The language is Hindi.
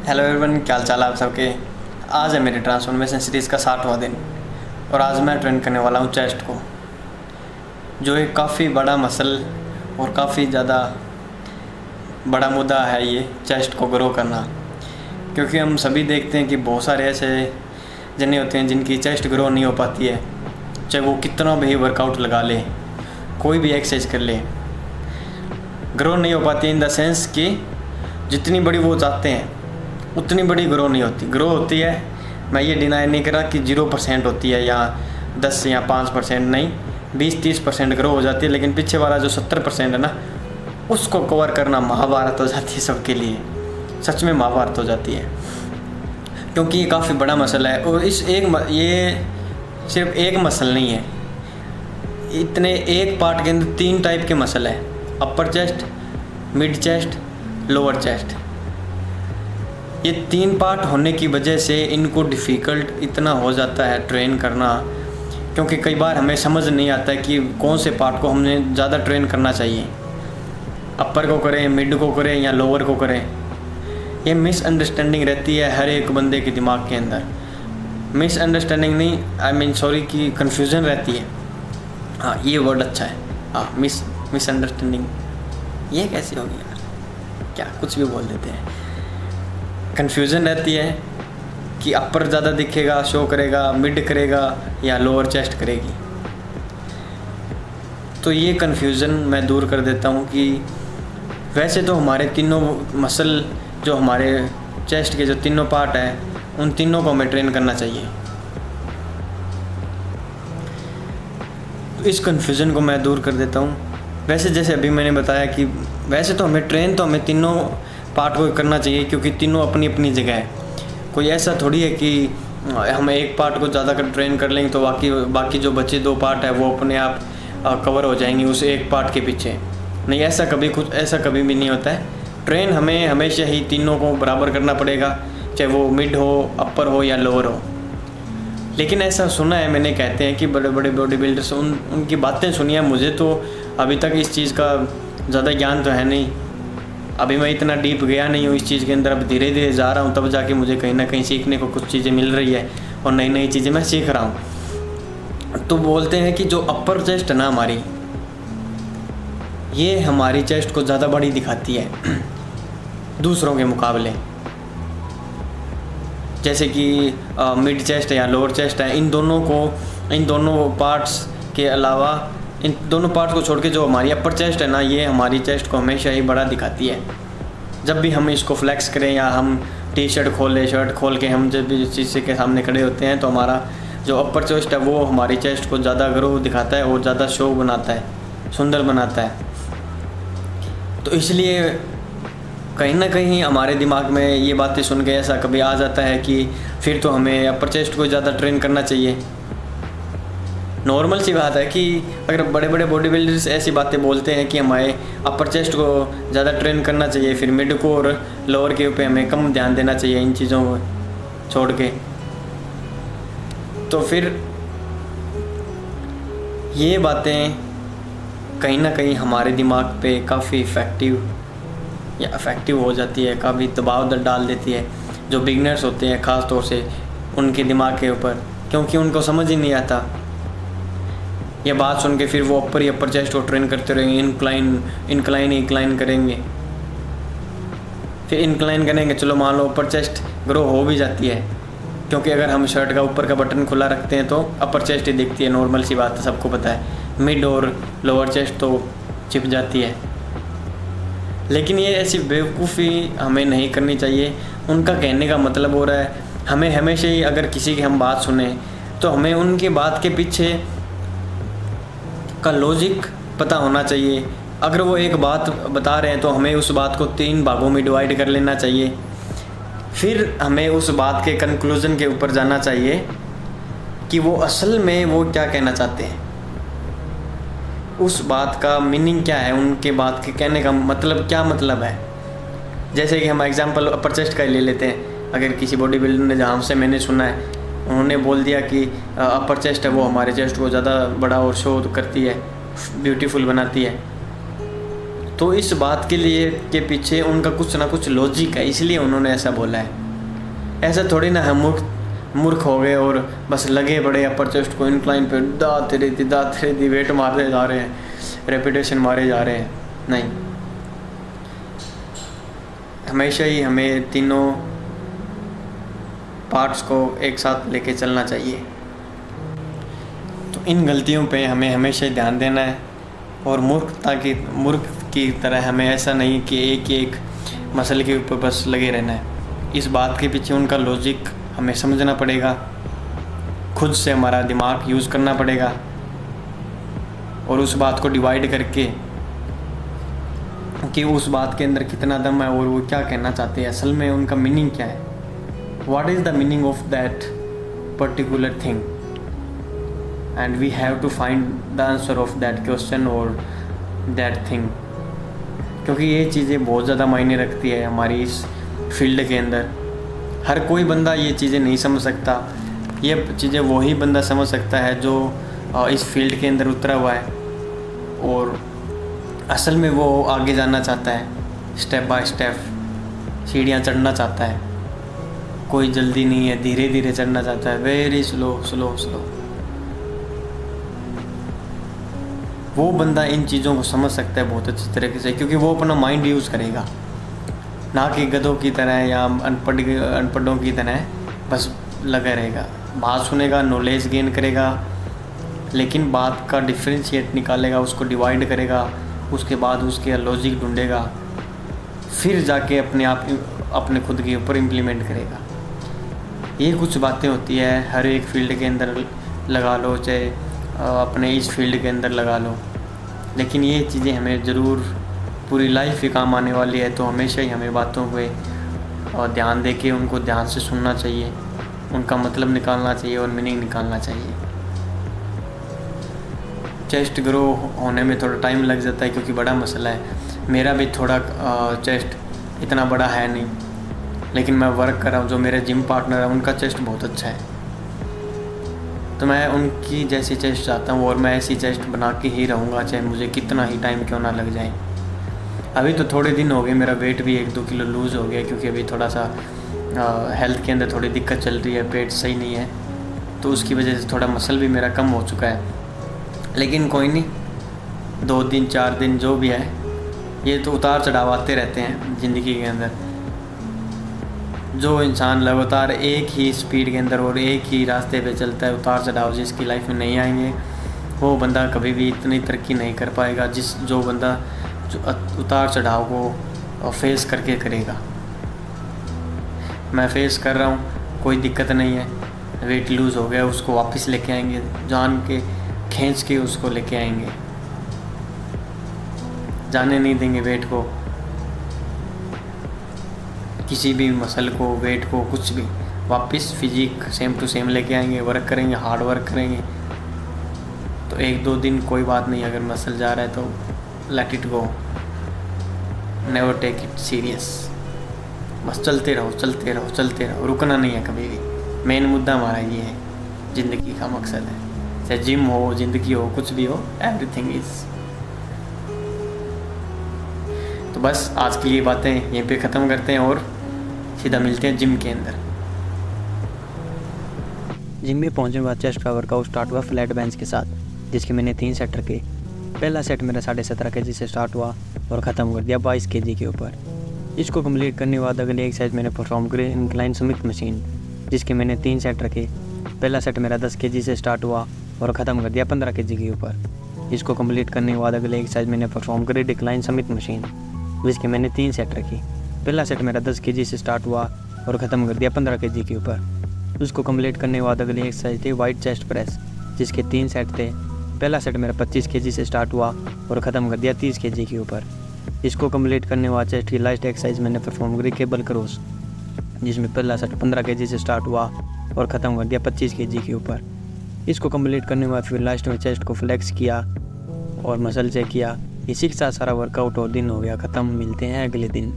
हेलो एवरीवन, क्या हाल चाल आप सबके। आज है मेरी ट्रांसफॉर्मेशन सीरीज़ का 60वां दिन और आज मैं ट्रेन करने वाला हूँ चेस्ट को, जो एक काफ़ी बड़ा मसल और काफ़ी ज़्यादा बड़ा मुद्दा है ये चेस्ट को ग्रो करना। क्योंकि हम सभी देखते हैं कि बहुत सारे ऐसे जने होते हैं जिनकी चेस्ट ग्रो नहीं हो पाती है, चाहे वो कितना भी वर्कआउट लगा ले, कोई भी एक्सरसाइज कर ले, ग्रो नहीं हो पाती इन द सेंस कि जितनी बड़ी वो चाहते हैं उतनी बड़ी ग्रो नहीं होती। ग्रो होती है, मैं ये डिनाई नहीं कर रहा कि 0% होती है या 10 या 5% नहीं, 20-30% ग्रो हो जाती है, लेकिन पीछे वाला जो 70% है ना, उसको कवर करना महाभारत हो जाती है सबके लिए। सच में महाभारत हो जाती है, क्योंकि ये काफ़ी बड़ा मसल है और ये सिर्फ एक मसल नहीं है, इतने एक पार्ट के अंदर 3 टाइप के मसल है, अपर chest, mid chest, lower chest. ये 3 पार्ट होने की वजह से इनको डिफ़िकल्ट इतना हो जाता है ट्रेन करना, क्योंकि कई बार हमें समझ नहीं आता है कि कौन से पार्ट को हमने ज़्यादा ट्रेन करना चाहिए, अपर को करें, मिड को करें या लोअर को करें। ये मिसअंडरस्टैंडिंग रहती है हर एक बंदे के दिमाग के अंदर। मिसअंडरस्टैंडिंग नहीं, कि कन्फ्यूज़न रहती है। हाँ, ये वर्ड अच्छा है। हाँ, मिसअंडरस्टैंडिंग ये कैसी होगी यार, क्या कुछ भी बोल देते हैं। कन्फ्यूज़न रहती है कि अपर ज़्यादा दिखेगा, शो करेगा, मिड करेगा या लोअर चेस्ट करेगी। तो ये कन्फ्यूज़न मैं दूर कर देता हूँ कि वैसे तो हमारे तीनों मसल, जो हमारे चेस्ट के जो तीनों पार्ट हैं, उन तीनों को हमें ट्रेन करना चाहिए। इस कन्फ्यूज़न को मैं दूर कर देता हूँ। वैसे जैसे अभी मैंने बताया कि वैसे तो हमें तीनों पार्ट को करना चाहिए, क्योंकि तीनों अपनी अपनी जगह है। कोई ऐसा थोड़ी है कि हम एक पार्ट को ज़्यादा ट्रेन कर लेंगे तो बाकी जो बचे 2 पार्ट है वो अपने आप कवर हो जाएंगे उस एक पार्ट के पीछे। नहीं, ऐसा कभी भी नहीं होता है। ट्रेन हमें हमेशा ही तीनों को बराबर करना पड़ेगा, चाहे वो मिड हो, अपर हो या लोअर हो। लेकिन ऐसा सुना है मैंने, कहते हैं कि बड़े बड़े बॉडी बिल्डर्स, उनकी बातें सुनी है। मुझे तो अभी तक इस चीज़ का ज़्यादा ज्ञान तो है नहीं, अभी मैं इतना डीप गया नहीं हूँ इस चीज़ के अंदर। अब धीरे धीरे जा रहा हूँ, तब जाके मुझे कहीं ना कहीं सीखने को कुछ चीज़ें मिल रही है और नई नई चीज़ें मैं सीख रहा हूँ। तो बोलते हैं कि जो अपर चेस्ट है ना हमारी, ये हमारी चेस्ट को ज़्यादा बड़ी दिखाती है दूसरों के मुकाबले। जैसे कि मिड चेस्ट है या लोअर चेस्ट है, इन दोनों पार्ट्स के अलावा, इन दोनों पार्ट्स को छोड़ के जो हमारी अपर चेस्ट है ना, ये हमारी चेस्ट को हमेशा ही बड़ा दिखाती है। जब भी हम इसको फ्लैक्स करें या हम टी-शर्ट शर्ट खोल के हम जब भी शीशे के सामने खड़े होते हैं, तो हमारा जो अपर चेस्ट है वो हमारी चेस्ट को ज़्यादा ग्रो दिखाता है और ज़्यादा शो बनाता है, सुंदर बनाता है। तो इसलिए कहीं ना कहीं हमारे दिमाग में ये बातें सुन के ऐसा कभी आ जाता है कि फिर तो हमें अपर चेस्ट को ज़्यादा ट्रेन करना चाहिए। नॉर्मल सी बात है कि अगर बड़े बड़े बॉडी बिल्डर्स ऐसी बातें बोलते हैं कि हमारे अपर चेस्ट को ज़्यादा ट्रेन करना चाहिए, फिर मिड को और लोअर के ऊपर हमें कम ध्यान देना चाहिए, इन चीज़ों को छोड़ के, तो फिर ये बातें कहीं ना कहीं हमारे दिमाग पे काफ़ी इफ़ेक्टिव हो जाती है, काफ़ी दबाव डाल देती है जो बिगनर्स होते हैं, ख़ास तौर से उनके दिमाग के ऊपर, क्योंकि उनको समझ ही नहीं आता। ये बात सुन के फिर वो अपर चेस्ट को ट्रेन करते रहेंगे, इंक्लाइन करेंगे, फिर इंक्लाइन करेंगे। चलो मान लो अपर चेस्ट ग्रो हो भी जाती है, क्योंकि अगर हम शर्ट का ऊपर का बटन खुला रखते हैं तो अपर चेस्ट ही दिखती है, नॉर्मल सी बात है, सबको पता है। मिड और लोअर चेस्ट तो छिप जाती है। लेकिन ये ऐसी बेवकूफ़ी हमें नहीं करनी चाहिए। उनका कहने का मतलब हो रहा है, हमें हमेशा ही अगर किसी की हम बात सुने तो हमें उनकी बात के पीछे का लॉजिक पता होना चाहिए। अगर वो एक बात बता रहे हैं तो हमें उस बात को 3 भागों में डिवाइड कर लेना चाहिए, फिर हमें उस बात के कंक्लूज़न के ऊपर जाना चाहिए कि वो असल में वो क्या कहना चाहते हैं, उस बात का मीनिंग क्या है, उनके बात के कहने का मतलब क्या मतलब है। जैसे कि हम एग्जांपल अपर चेस्ट का ही ले लेते हैं। अगर किसी बॉडी बिल्डर ने, जहाँ से मैंने सुना है, उन्होंने बोल दिया कि अपर चेस्ट है वो हमारे चेस्ट को ज़्यादा बड़ा और शो करती है, ब्यूटीफुल बनाती है, तो इस बात के लिए के पीछे उनका कुछ ना कुछ लॉजिक है, इसलिए उन्होंने ऐसा बोला है। ऐसा थोड़ी ना हम मूर्ख हो गए और बस लगे बड़े अपर चेस्ट को इंक्लाइन पे दाते रहती वेट मारते जा रहे हैं, रेपिटेशन मारे जा रहे हैं। नहीं, हमेशा ही हमें तीनों पार्ट्स को एक साथ लेके चलना चाहिए। तो इन गलतियों पे हमें हमेशा ही ध्यान देना है, और मूर्ख की तरह हमें ऐसा नहीं कि एक मसल के ऊपर बस लगे रहना है। इस बात के पीछे उनका लॉजिक हमें समझना पड़ेगा, खुद से हमारा दिमाग यूज़ करना पड़ेगा, और उस बात को डिवाइड करके कि उस बात के अंदर कितना दम है और वो क्या कहना चाहते हैं, असल में उनका मीनिंग क्या है, what is the meaning of that particular thing, and we have to find the answer of that question और दैट थिंग। क्योंकि ये चीज़ें बहुत ज़्यादा मायने रखती है हमारी इस फील्ड के अंदर। हर कोई बंदा ये चीज़ें नहीं समझ सकता, ये चीज़ें वही बंदा समझ सकता है जो इस फील्ड के अंदर उतरा हुआ है और असल में वो आगे जाना चाहता है, स्टेप बाय स्टेप सीढ़ियाँ चढ़ना चाहता है। कोई जल्दी नहीं है, धीरे धीरे चढ़ना चाहता है, वेरी स्लो स्लो स्लो। वो बंदा इन चीज़ों को समझ सकता है बहुत अच्छी तरीके से, क्योंकि वो अपना माइंड यूज़ करेगा, ना कि गधों की तरह या अनपढ़ों की तरह बस लगा रहेगा। बात सुनेगा, नॉलेज गेन करेगा, लेकिन बात का डिफ्रेंशिएट निकालेगा, उसको डिवाइड करेगा, उसके बाद उसके लॉजिक ढूंढेगा, फिर जाके अपने खुद के ऊपर इम्प्लीमेंट करेगा। ये कुछ बातें होती है हर एक फील्ड के अंदर लगा लो, चाहे अपने इस फील्ड के अंदर लगा लो, लेकिन ये चीज़ें हमें ज़रूर पूरी लाइफ ही काम आने वाली है। तो हमेशा ही हमें बातों पे ध्यान दे के उनको ध्यान से सुनना चाहिए, उनका मतलब निकालना चाहिए और मीनिंग निकालना चाहिए। चेस्ट ग्रो होने में थोड़ा टाइम लग जाता है क्योंकि बड़ा मसला है। मेरा भी थोड़ा चेस्ट इतना बड़ा है नहीं, लेकिन मैं वर्क कर रहा हूँ। जो मेरे जिम पार्टनर है उनका चेस्ट बहुत अच्छा है, तो मैं उनकी जैसी चेस्ट चाहता हूँ और मैं ऐसी चेस्ट बना के ही रहूँगा, चाहे मुझे कितना ही टाइम क्यों ना लग जाए। अभी तो थोड़े दिन हो गए, मेरा वेट भी 1-2 किलो लूज़ हो गया, क्योंकि अभी थोड़ा सा हेल्थ के अंदर थोड़ी दिक्कत चल रही है, पेट सही नहीं है, तो उसकी वजह से थोड़ा मसल भी मेरा कम हो चुका है। लेकिन कोई नहीं, 2 दिन 4 दिन जो भी है, ये तो उतार चढ़ाव आते रहते हैं ज़िंदगी के अंदर। जो इंसान लगातार एक ही स्पीड के अंदर और एक ही रास्ते पे चलता है, उतार चढ़ाव जिसकी लाइफ में नहीं आएंगे, वो बंदा कभी भी इतनी तरक्की नहीं कर पाएगा जो बंदा उतार चढ़ाव को फेस करके करेगा। मैं फेस कर रहा हूँ, कोई दिक्कत नहीं है। वेट लूज़ हो गया, उसको वापस लेके आएंगे, जान के खींच के उसको लेके आएंगे, जाने नहीं देंगे वेट को, किसी भी मसल को, वेट को, कुछ भी। वापस फिजिक सेम टू सेम लेके आएंगे, वर्क करेंगे, हार्ड वर्क करेंगे। तो 1-2 दिन कोई बात नहीं, अगर मसल जा रहा है तो let it go, never take it serious. बस चलते रहो चलते रहो चलते रहो, रुकना नहीं है कभी भी। मेन मुद्दा हमारा ये है, ज़िंदगी का मकसद है, चाहे जिम हो, ज़िंदगी हो, कुछ भी हो, एवरीथिंग इज़। तो बस आज की ये बातें यहीं पे ख़त्म करते हैं और सीधा मिलते हैं जिम के अंदर। जिम में पहुंचने के बाद चेस्ट का वर्कआउट स्टार्ट हुआ फ्लैट बेंच के साथ, जिसके मैंने 3 सेट रखे। पहला सेट मेरा 17.5 kg से स्टार्ट हुआ और ख़त्म कर दिया 22 kg के ऊपर। इसको कंप्लीट करने के बाद अगले एक्सरसाइज मैंने परफॉर्म करी इंक्लाइन स्मिथ मशीन, जिसके मैंने 3 सेट रखे। पहला सेट मेरा 10 kg से स्टार्ट हुआ और ख़त्म कर दिया 15 kg के ऊपर। इसको कंप्लीट करने के बाद अगले एक्सरसाइज मैंने परफॉर्म करी डिक्लाइन स्मिथ मशीन, जिसके मैंने 3 सेट रखी। पहला सेट मेरा 10 kg से स्टार्ट हुआ और ख़त्म कर दिया 15 kg के ऊपर। उसको कंप्लीट करने के बाद अगली एक्सरसाइज थी वाइड चेस्ट प्रेस, जिसके 3 सेट थे। पहला सेट मेरा 25 kg से स्टार्ट हुआ और ख़त्म कर दिया 30 kg के ऊपर। इसको कंप्लीट करने के बाद चेस्ट की लास्ट एक्सरसाइज मैंने परफॉर्म करी केबल क्रॉस, जिसमें पहला सेट 15 kg से स्टार्ट हुआ और ख़त्म कर दिया 25 kg के ऊपर। इसको कंप्लीट करने के बाद फिर लास्ट में चेस्ट को फ्लेक्स किया और मसल चेक किया। इसी के साथ सारा वर्कआउट और दिन हो गया ख़त्म। मिलते हैं अगले दिन।